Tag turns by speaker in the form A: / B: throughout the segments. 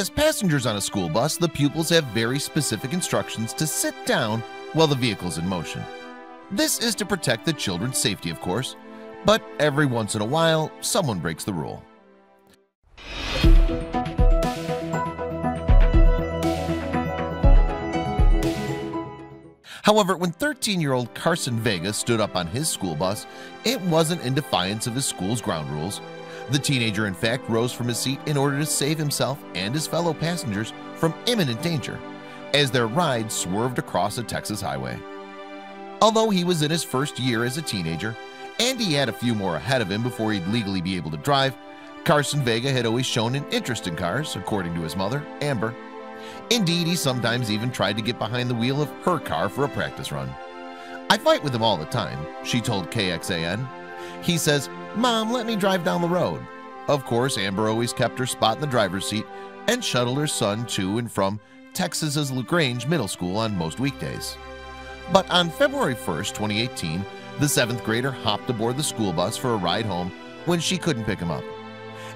A: As passengers on a school bus, the pupils have very specific instructions to sit down while the vehicle's in motion. This is to protect the children's safety, of course, but every once in a while, someone breaks the rule. However, when 13-year-old Carson Vega stood up on his school bus, it wasn't in defiance of his school's ground rules. The teenager, in fact, rose from his seat in order to save himself and his fellow passengers from imminent danger as their ride swerved across a Texas highway. Although he was in his first year as a teenager, and he had a few more ahead of him before he'd legally be able to drive, Carson Vega had always shown an interest in cars, according to his mother, Amber. Indeed, he sometimes even tried to get behind the wheel of her car for a practice run. "I fight with him all the time," she told KXAN. "He says, 'Mom, let me drive down the road.'" Of course, Amber always kept her spot in the driver's seat and shuttled her son to and from Texas's LaGrange Middle School on most weekdays. But on February 1st, 2018, the 7th grader hopped aboard the school bus for a ride home when she couldn't pick him up.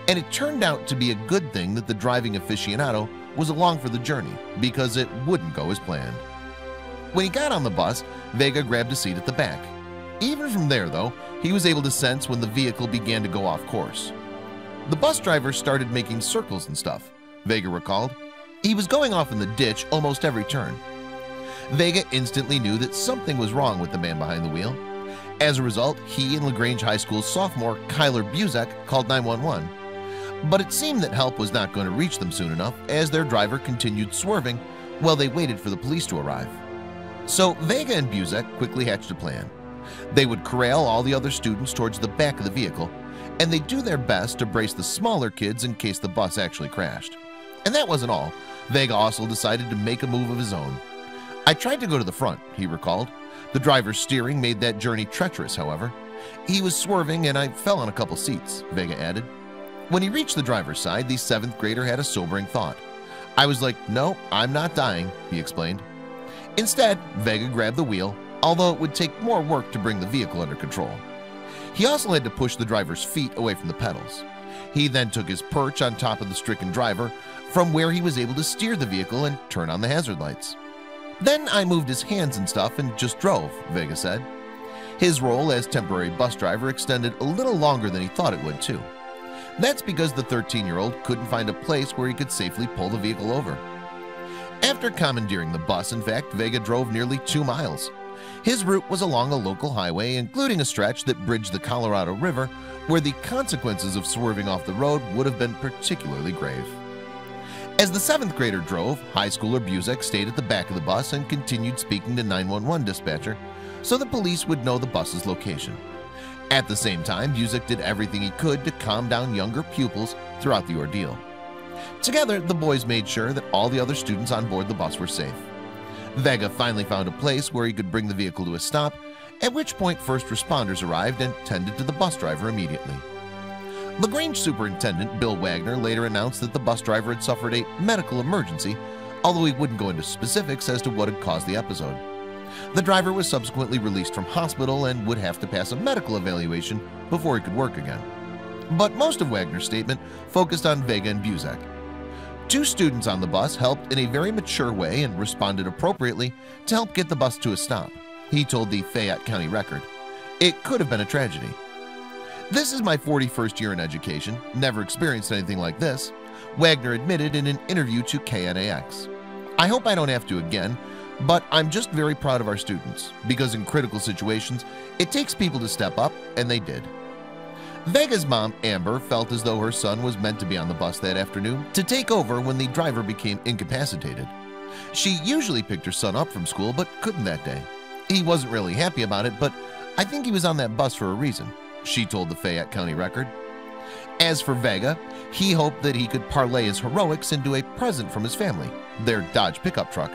A: And it turned out to be a good thing that the driving aficionado was along for the journey, because it wouldn't go as planned. When he got on the bus, Vega grabbed a seat at the back. Even from there, though, he was able to sense when the vehicle began to go off course. The bus driver started making circles and stuff, Vega recalled. He was going off in the ditch almost every turn. Vega instantly knew that something was wrong with the man behind the wheel. As a result, he and LaGrange High School's sophomore Kyler Buzek called 911. But it seemed that help was not going to reach them soon enough, as their driver continued swerving while they waited for the police to arrive. So Vega and Buzek quickly hatched a plan. They would corral all the other students towards the back of the vehicle, and they'd do their best to brace the smaller kids in case the bus actually crashed. And that wasn't all. Vega also decided to make a move of his own. "I tried to go to the front," he recalled. "The driver's steering made that journey treacherous, however. He was swerving and I fell on a couple seats," Vega added. When he reached the driver's side, the 7th grader had a sobering thought. "I was like, no, I'm not dying," he explained. Instead, Vega grabbed the wheel, although it would take more work to bring the vehicle under control. He also had to push the driver's feet away from the pedals. He then took his perch on top of the stricken driver, from where he was able to steer the vehicle and turn on the hazard lights. "Then I moved his hands and stuff and just drove," Vega said. His role as temporary bus driver extended a little longer than he thought it would, too. That's because the 13-year-old couldn't find a place where he could safely pull the vehicle over. After commandeering the bus, in fact, Vega drove nearly 2 miles. His route was along a local highway, including a stretch that bridged the Colorado River, where the consequences of swerving off the road would have been particularly grave. As the 7th grader drove, high schooler Buzek stayed at the back of the bus and continued speaking to 911 dispatcher so the police would know the bus's location. At the same time, Buzek did everything he could to calm down younger pupils throughout the ordeal. Together, the boys made sure that all the other students on board the bus were safe. Vega finally found a place where he could bring the vehicle to a stop, at which point first responders arrived and tended to the bus driver immediately. LaGrange Superintendent Bill Wagner later announced that the bus driver had suffered a medical emergency, although he wouldn't go into specifics as to what had caused the episode. The driver was subsequently released from hospital and would have to pass a medical evaluation before he could work again. But most of Wagner's statement focused on Vega and Buzek. 2 students on the bus helped in a very mature way and responded appropriately to help get the bus to a stop, he told the Fayette County Record. "It could have been a tragedy. This is my 41st year in education, never experienced anything like this," Wagner admitted in an interview to KNAX. "I hope I don't have to again, but I'm just very proud of our students, because in critical situations, it takes people to step up, and they did." Vega's mom, Amber, felt as though her son was meant to be on the bus that afternoon to take over when the driver became incapacitated. She usually picked her son up from school, but couldn't that day. He wasn't really happy about it, but "I think he was on that bus for a reason," she told the Fayette County Record. As for Vega, he hoped that he could parlay his heroics into a present from his family, their Dodge pickup truck,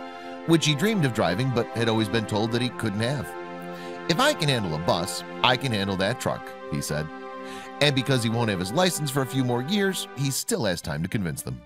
A: which he dreamed of driving but had always been told that he couldn't have. "If I can handle a bus, I can handle that truck," he said. And because he won't have his license for a few more years, he still has time to convince them.